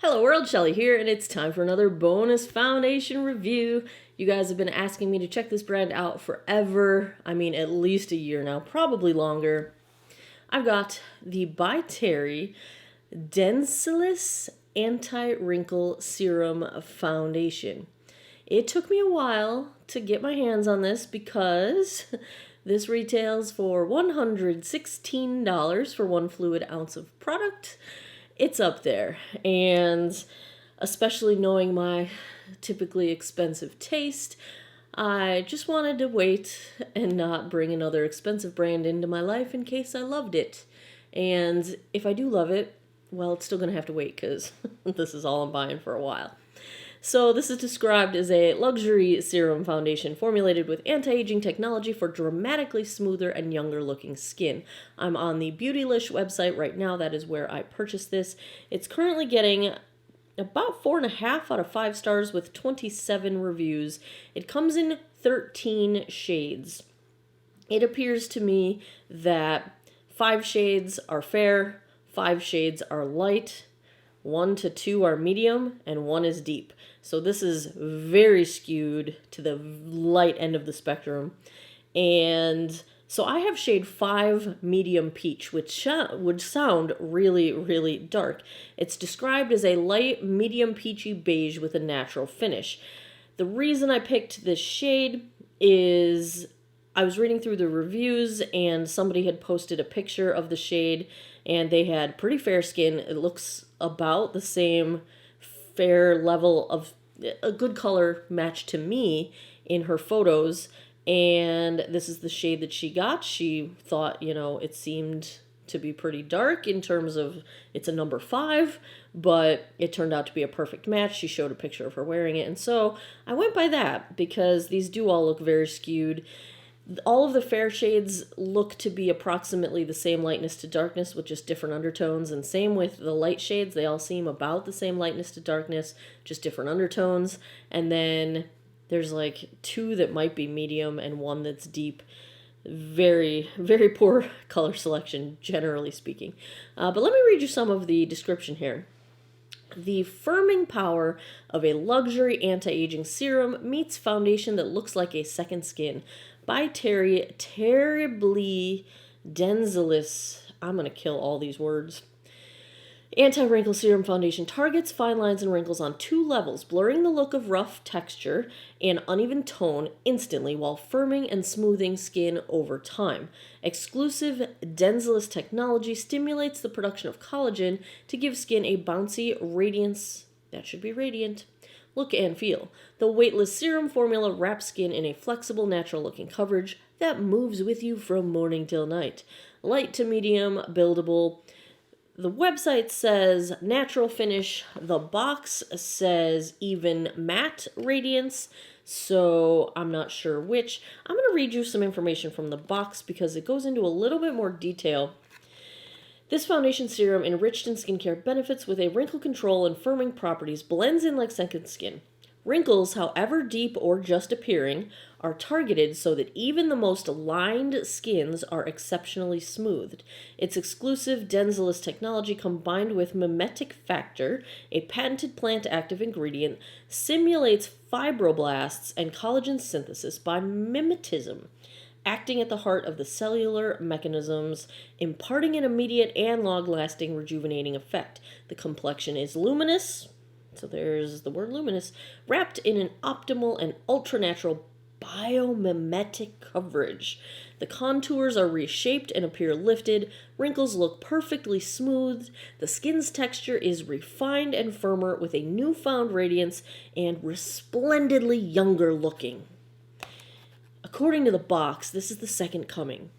Hello world, Shelly here, and it's time for another bonus foundation review. You guys have been asking me to check this brand out forever. I mean, at least a year now, probably longer. I've got the by Terry DENSILISS Anti-Wrinkle Serum Foundation. It took me a while to get my hands on this because this retails for $116 for 1 fluid ounce of product. It's up there, and especially knowing my typically expensive taste, I just wanted to wait and not bring another expensive brand into my life in case I loved it. And if I do love it, well, it's still going to have to wait because this is all I'm buying for a while. So this is described as a luxury serum foundation formulated with anti-aging technology for dramatically smoother and younger looking skin. I'm on the Beautylish website right now. That is where I purchased this. It's currently getting about 4.5 out of 5 stars with 27 reviews. It comes in 13 shades. It appears to me that 5 shades are fair, 5 shades are light, 1 to 2 are medium, and 1 is deep. So this is very skewed to the light end of the spectrum. And so I have shade 5 medium peach, which would sound really, really dark. It's described as a light medium peachy beige with a natural finish. The reason I picked this shade is I was reading through the reviews and somebody had posted a picture of the shade and they had pretty fair skin. It looks about the same fair level of a good color match to me in her photos, and this is the shade that she got. She thought, it seemed to be pretty dark in terms of it's a number 5, but it turned out to be a perfect match. She showed a picture of her wearing it, and so I went by that because these do all look very skewed. All of the fair shades look to be approximately the same lightness to darkness with just different undertones, and same with the light shades. They all seem about the same lightness to darkness, just different undertones. And then there's like 2 that might be medium and 1 that's deep. Very, very poor color selection, generally speaking. But let me read you some of the description here. The firming power of a luxury anti-aging serum meets foundation that looks like a second skin. By Terry, Terribly Densilis. I'm going to kill all these words. Anti-Wrinkle Serum Foundation targets fine lines and wrinkles on 2 levels, blurring the look of rough texture and uneven tone instantly while firming and smoothing skin over time. Exclusive Densilis technology stimulates the production of collagen to give skin a bouncy radiance, that should be radiant, look and feel. The weightless serum formula wraps skin in a flexible, natural-looking coverage that moves with you from morning till night. Light to medium, buildable. The website says natural finish. The box says even matte radiance. So I'm not sure which. I'm going to read you some information from the box because it goes into a little bit more detail. This foundation serum, enriched in skincare benefits with a wrinkle control and firming properties, blends in like second skin. Wrinkles, however deep or just appearing, are targeted so that even the most lined skins are exceptionally smoothed. Its exclusive Densilis technology combined with mimetic factor, a patented plant active ingredient, simulates fibroblasts and collagen synthesis by mimetism, acting at the heart of the cellular mechanisms, imparting an immediate and long-lasting rejuvenating effect. The complexion is luminous, so there's the word luminous, wrapped in an optimal and ultra-natural biomimetic coverage. The contours are reshaped and appear lifted, wrinkles look perfectly smooth, the skin's texture is refined and firmer with a newfound radiance and resplendently younger looking. According to the box, this is the second coming.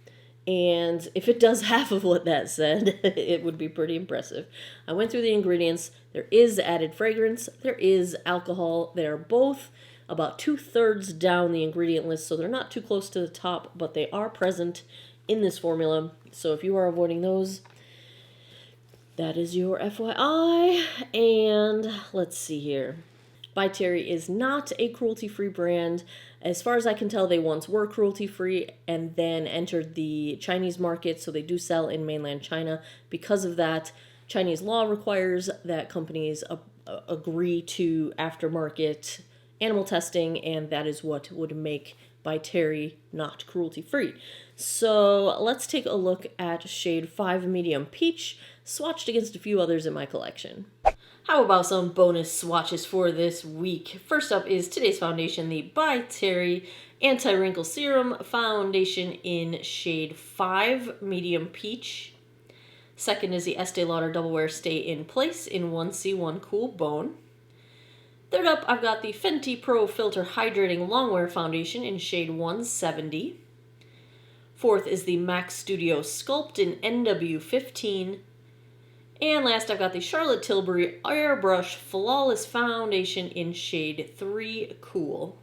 And if it does half of what that said, it would be pretty impressive. I went through the ingredients. There is added fragrance. There is alcohol. They're both about 2/3 down the ingredient list, so they're not too close to the top, but they are present in this formula. So if you are avoiding those, that is your FYI. And let's see here. By Terry is not a cruelty-free brand. As far as I can tell, they once were cruelty-free and then entered the Chinese market, so they do sell in mainland China. Because of that, Chinese law requires that companies agree to aftermarket animal testing, and that is what would make by Terry not cruelty-free. So let's take a look at shade 5 Medium Peach, swatched against a few others in my collection. How about some bonus swatches for this week? First up is today's foundation, the By Terry Anti-Wrinkle Serum Foundation in shade 5 Medium Peach. Second is the Estee Lauder Double Wear Stay in Place in 1C1 Cool Bone. Third up, I've got the Fenty Pro Filter Hydrating Longwear Foundation in shade 170. Fourth is the MAC Studio Sculpt in NW15. And last, I've got the Charlotte Tilbury Airbrush Flawless Foundation in shade 3 Cool.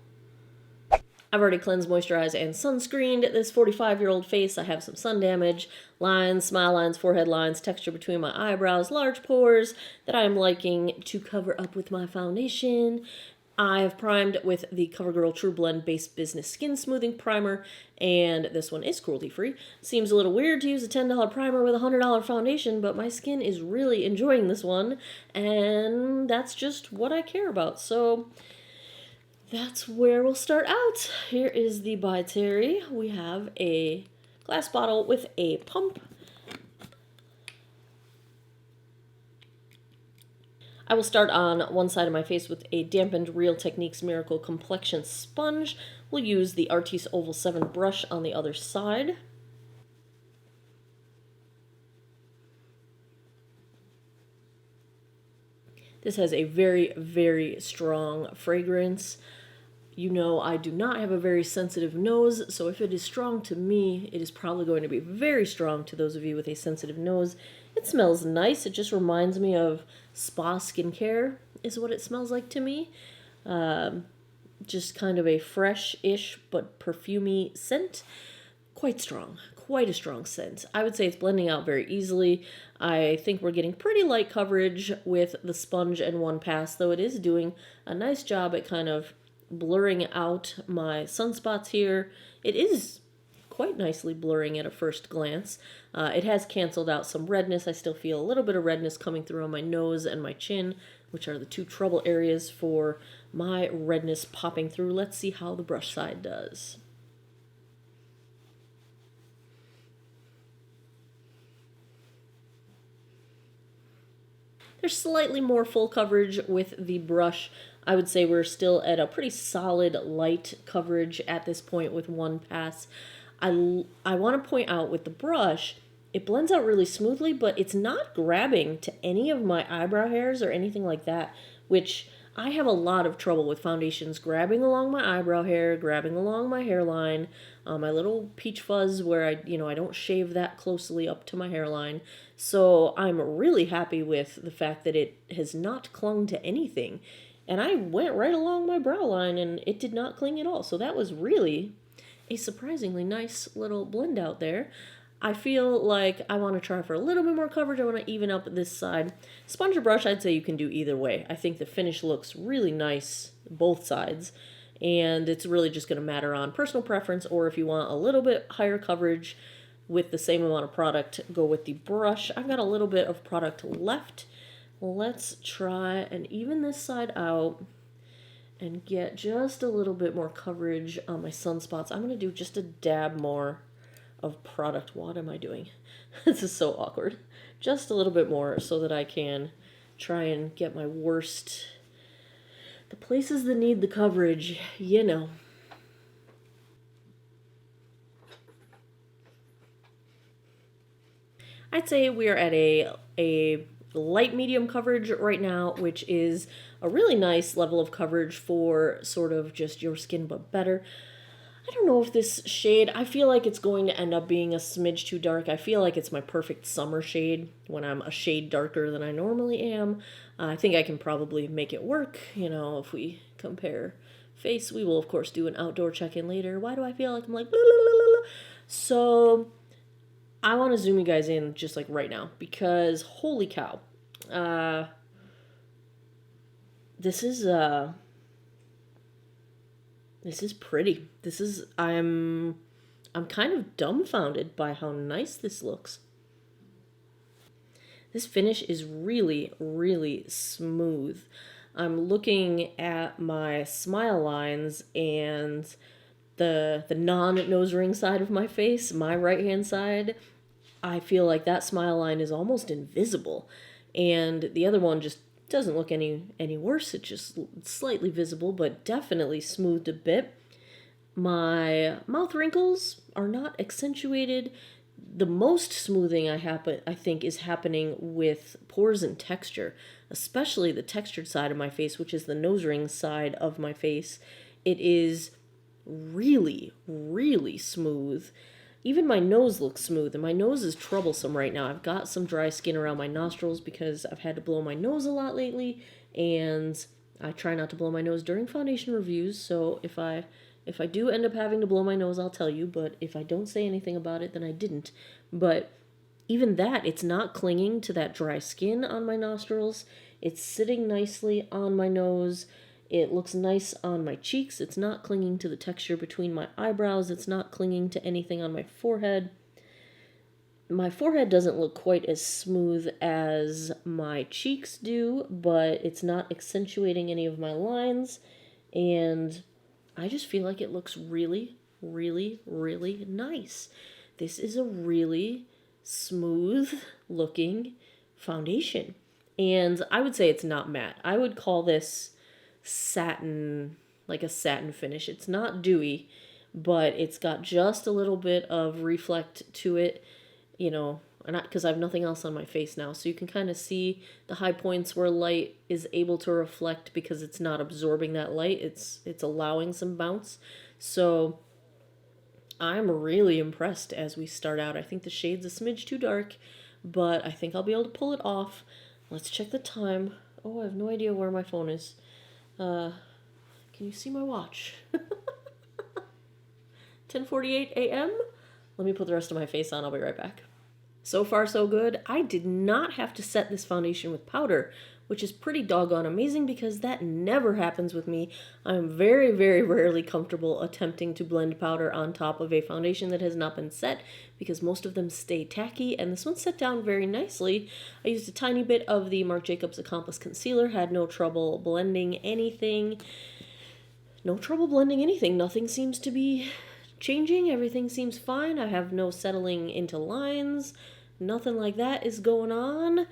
I've already cleansed, moisturized, and sunscreened this 45-year-old face. I have some sun damage, lines, smile lines, forehead lines, texture between my eyebrows, large pores that I am liking to cover up with my foundation. I have primed with the CoverGirl True Blend Base Business Skin Smoothing Primer, and this one is cruelty-free. Seems a little weird to use a $10 primer with a $100 foundation, but my skin is really enjoying this one, and that's just what I care about. So that's where we'll start out. Here is the By Terry. We have a glass bottle with a pump. I will start on one side of my face with a dampened Real Techniques Miracle Complexion Sponge. We'll use the Artis Oval 7 brush on the other side. This has a very, very strong fragrance. You know, I do not have a very sensitive nose, so if it is strong to me, it is probably going to be very strong to those of you with a sensitive nose. It smells nice. It just reminds me of spa skincare is what it smells like to me. Just kind of a fresh-ish but perfumey scent. Quite strong. Quite a strong scent. I would say it's blending out very easily. I think we're getting pretty light coverage with the sponge and one pass, though it is doing a nice job at kind of blurring out my sunspots here. It is quite nicely blurring at a first glance. It has canceled out some redness. I still feel a little bit of redness coming through on my nose and my chin, which are the two trouble areas for my redness popping through. Let's see how the brush side does. There's slightly more full coverage with the brush. I would say we're still at a pretty solid light coverage at this point with one pass. I want to point out with the brush, it blends out really smoothly, but it's not grabbing to any of my eyebrow hairs or anything like that, which I have a lot of trouble with foundations grabbing along my eyebrow hair, grabbing along my hairline, my little peach fuzz where I don't shave that closely up to my hairline. So I'm really happy with the fact that it has not clung to anything. And I went right along my brow line and it did not cling at all. So that was really a surprisingly nice little blend out there. I feel like I want to try for a little bit more coverage. I want to even up this side. Sponge or brush, I'd say you can do either way. I think the finish looks really nice both sides. And it's really just going to matter on personal preference, or if you want a little bit higher coverage with the same amount of product, go with the brush. I've got a little bit of product left. Let's try and even this side out and get just a little bit more coverage on my sunspots. I'm going to do just a dab more of product. What am I doing? This is so awkward. Just a little bit more so that I can try and get my worst, the places that need the coverage, you know. I'd say we are at a light medium coverage right now, which is a really nice level of coverage for sort of just your skin but better. I don't know if this shade, I feel like it's going to end up being a smidge too dark. I feel like it's my perfect summer shade when I'm a shade darker than I normally am. I think I can probably make it work, you know, if we compare face. We will, of course, do an outdoor check-in later. Why do I feel like I'm like, blah, blah, blah, blah. So I want to zoom you guys in just like right now because holy cow. This is pretty. I'm kind of dumbfounded by how nice this looks. This finish is really, really smooth. I'm looking at my smile lines and the non-nose ring side of my face, my right-hand side, I feel like that smile line is almost invisible. And the other one just doesn't look any worse. It's just slightly visible, but definitely smoothed a bit. My mouth wrinkles are not accentuated. The most smoothing I think is happening with pores and texture, especially the textured side of my face, which is the nose ring side of my face. It is really, really smooth. Even my nose looks smooth, and my nose is troublesome right now. I've got some dry skin around my nostrils because I've had to blow my nose a lot lately, and I try not to blow my nose during foundation reviews, so if I do end up having to blow my nose, I'll tell you, but if I don't say anything about it, then I didn't. But even that, it's not clinging to that dry skin on my nostrils. It's sitting nicely on my nose. It looks nice on my cheeks. It's not clinging to the texture between my eyebrows. It's not clinging to anything on my forehead. My forehead doesn't look quite as smooth as my cheeks do, but it's not accentuating any of my lines. And I just feel like it looks really, really, really nice. This is a really smooth looking foundation. And I would say it's not matte. I would call this satin, like a satin finish. It's not dewy, but it's got just a little bit of reflect to it, you know, and because I have nothing else on my face now, so you can kind of see the high points where light is able to reflect because it's not absorbing that light. It's allowing some bounce. So I'm really impressed as we start out. I think the shade's a smidge too dark, but I think I'll be able to pull it off. Let's check the time. Oh, I have no idea where my phone is. Can you see my watch? 10:48 a.m. Let me put the rest of my face on. I'll be right back. So far, so good. I did not have to set this foundation with powder, which is pretty doggone amazing because that never happens with me. I'm very, very rarely comfortable attempting to blend powder on top of a foundation that has not been set because most of them stay tacky, and this one set down very nicely. I used a tiny bit of the Marc Jacobs Accomplice Concealer, had no trouble blending anything. Nothing seems to be changing. Everything seems fine. I have no settling into lines. Nothing like that is going on.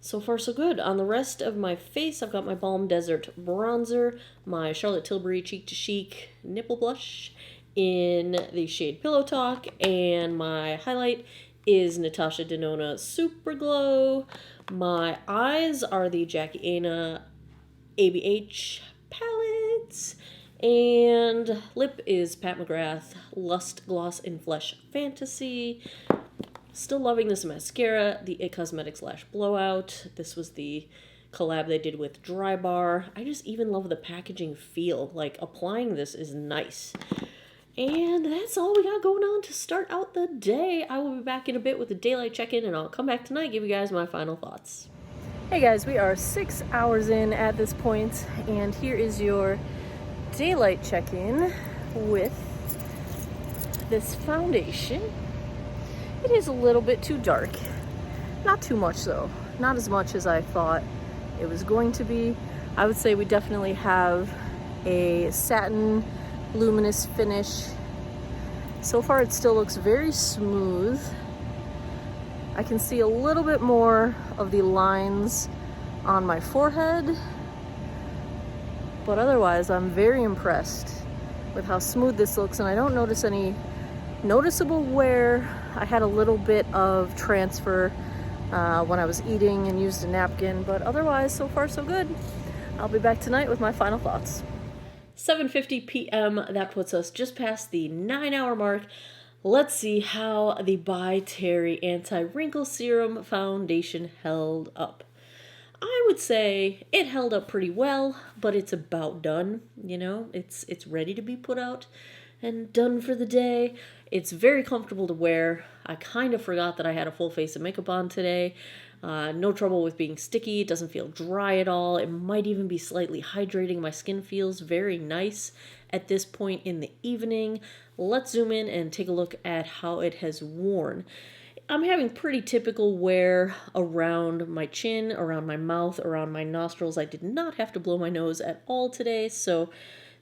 So far, so good. On the rest of my face, I've got my Balm Desert bronzer, my Charlotte Tilbury Cheek to Chic nipple blush in the shade Pillow Talk, and my highlight is Natasha Denona Super Glow. My eyes are the Jackie Aina ABH palettes, and lip is Pat McGrath Lust Gloss in Flesh Fantasy. Still loving this mascara, the It Cosmetics Lash Blowout. This was the collab they did with Dry Bar. I just even love the packaging feel. Like, applying this is nice. And that's all we got going on to start out the day. I will be back in a bit with a daylight check-in, and I'll come back tonight, give you guys my final thoughts. Hey guys, we are 6 hours in at this point, and here is your daylight check-in with this foundation. It is a little bit too dark. Not too much though. Not as much as I thought it was going to be. I would say we definitely have a satin luminous finish. So far it still looks very smooth. I can see a little bit more of the lines on my forehead, but otherwise I'm very impressed with how smooth this looks, and I don't notice any noticeable wear. I had a little bit of transfer when I was eating and used a napkin, but otherwise so far so good. I'll be back tonight with my final thoughts. 7:50 p.m. That puts us just past the 9-hour mark. Let's see how the By Terry Anti-Wrinkle Serum Foundation held up. I would say it held up pretty well, but it's about done. You know, it's ready to be put out and done for the day. It's very comfortable to wear. I kind of forgot that I had a full face of makeup on today. No trouble with being sticky. It doesn't feel dry at all. It might even be slightly hydrating. My skin feels very nice at this point in the evening. Let's zoom in and take a look at how it has worn. I'm having pretty typical wear around my chin, around my mouth, around my nostrils. I did not have to blow my nose at all today, so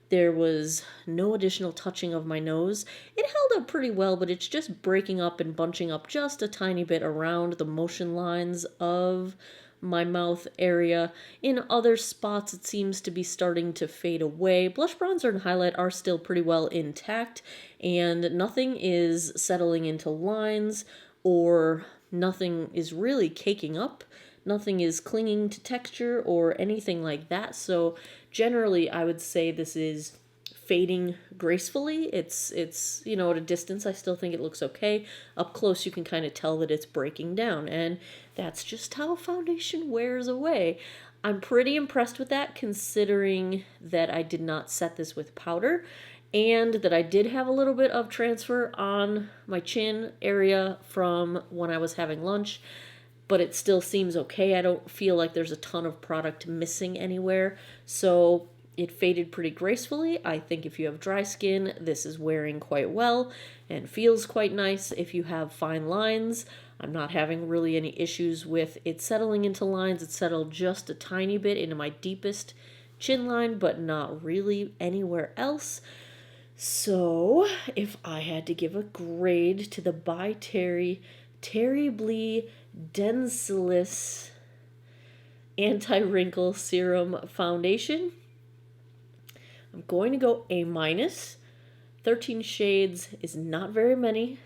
there was no additional touching of my nose. It held up pretty well, but it's just breaking up and bunching up just a tiny bit around the motion lines of my mouth area. In other spots, it seems to be starting to fade away. Blush, bronzer, and highlight are still pretty well intact, and nothing is settling into lines, or nothing is really caking up. Nothing is clinging to texture or anything like that. So generally, I would say this is fading gracefully. It's at a distance, I still think it looks okay. Up close, you can kind of tell that it's breaking down, and that's just how foundation wears away. I'm pretty impressed with that, considering that I did not set this with powder, and that I did have a little bit of transfer on my chin area from when I was having lunch, but it still seems okay. I don't feel like there's a ton of product missing anywhere, so it faded pretty gracefully. I think if you have dry skin, this is wearing quite well and feels quite nice. If you have fine lines, I'm not having really any issues with it settling into lines. It settled just a tiny bit into my deepest chin line, but not really anywhere else. So if I had to give a grade to the by TERRYBLY Densilis Anti-Wrinkle Serum Foundation, I'm going to go A-. 13 shades is not very many.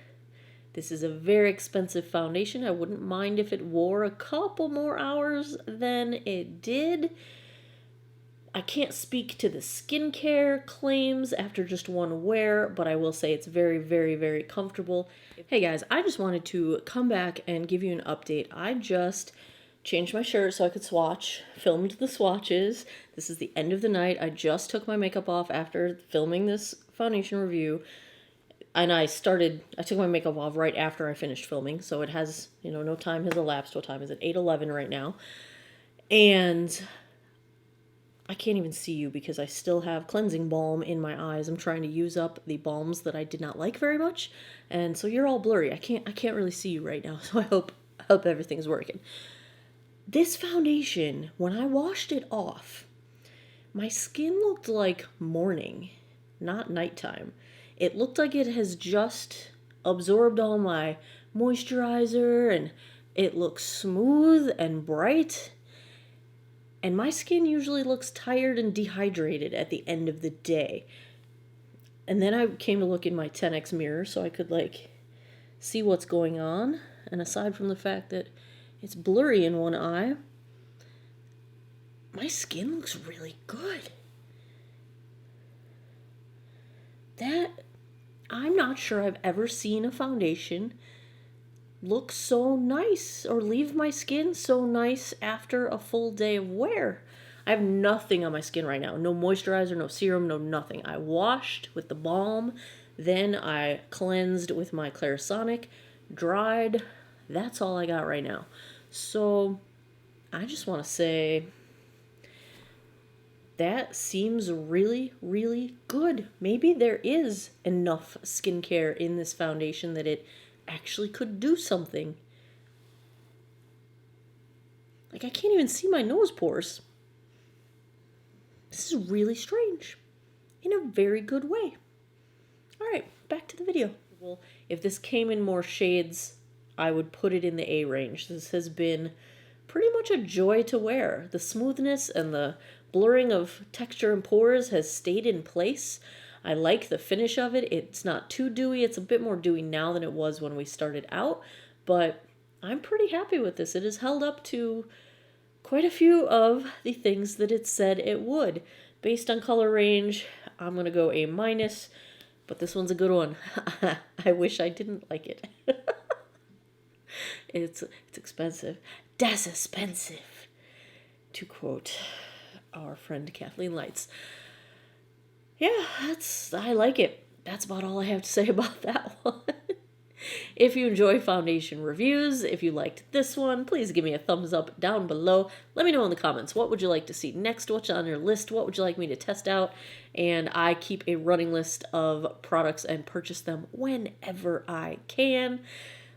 This is a very expensive foundation. I wouldn't mind if it wore a couple more hours than it did. I can't speak to the skincare claims after just one wear, but I will say it's very, very, very comfortable. Hey guys, I just wanted to come back and give you an update. I just changed my shirt so I could swatch, filmed the swatches. This is the end of the night. I just took my makeup off after filming this foundation review. And I took my makeup off right after I finished filming, so it has, no time has elapsed. What time is it? 8:11 right now. And I can't even see you because I still have cleansing balm in my eyes. I'm trying to use up the balms that I did not like very much, and so you're all blurry. I can't really see you right now, so I hope everything's working. This foundation, when I washed it off, my skin looked like morning, not nighttime. It looked like it has just absorbed all my moisturizer, and it looks smooth and bright. And my skin usually looks tired and dehydrated at the end of the day. And then I came to look in my 10x mirror so I could see what's going on. And aside from the fact that it's blurry in one eye, my skin looks really good. I'm not sure I've ever seen a foundation look so nice or leave my skin so nice after a full day of wear. I have nothing on my skin right now. No moisturizer, no serum, no nothing. I washed with the balm, then I cleansed with my Clarisonic, dried. That's all I got right now. So I just want to say that seems really, really good. Maybe there is enough skincare in this foundation that it actually could do something. I can't even see my nose pores. This is really strange in a very good way. All right, back to the video. Well, if this came in more shades, I would put it in the A range. This has been pretty much a joy to wear. The smoothness and the blurring of texture and pores has stayed in place. I like the finish of it. It's not too dewy. It's a bit more dewy now than it was when we started out, but I'm pretty happy with this. It has held up to quite a few of the things that it said it would. Based on color range, I'm going to go A-, but this one's a good one. I wish I didn't like it. It's expensive. Das expensive, to quote our friend Kathleen Lights. Yeah, I like it. That's about all I have to say about that one. If you enjoy foundation reviews, if you liked this one, please give me a thumbs up down below. Let me know in the comments, what would you like to see next? What's on your list? What would you like me to test out? And I keep a running list of products and purchase them whenever I can.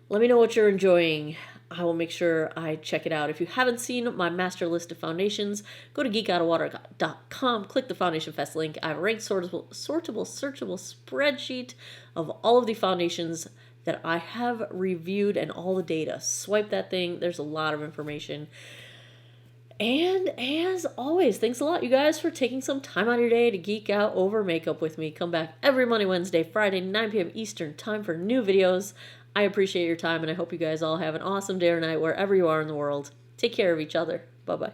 Let me know what you're enjoying. I will make sure I check it out. If you haven't seen my master list of foundations, go to geekoutofwater.com, click the Foundation Fest link. I have a ranked, searchable spreadsheet of all of the foundations that I have reviewed and all the data. Swipe that thing. There's a lot of information. And as always, thanks a lot, you guys, for taking some time out of your day to geek out over makeup with me. Come back every Monday, Wednesday, Friday, 9 p.m. Eastern time for new videos. I appreciate your time, and I hope you guys all have an awesome day or night wherever you are in the world. Take care of each other. Bye-bye.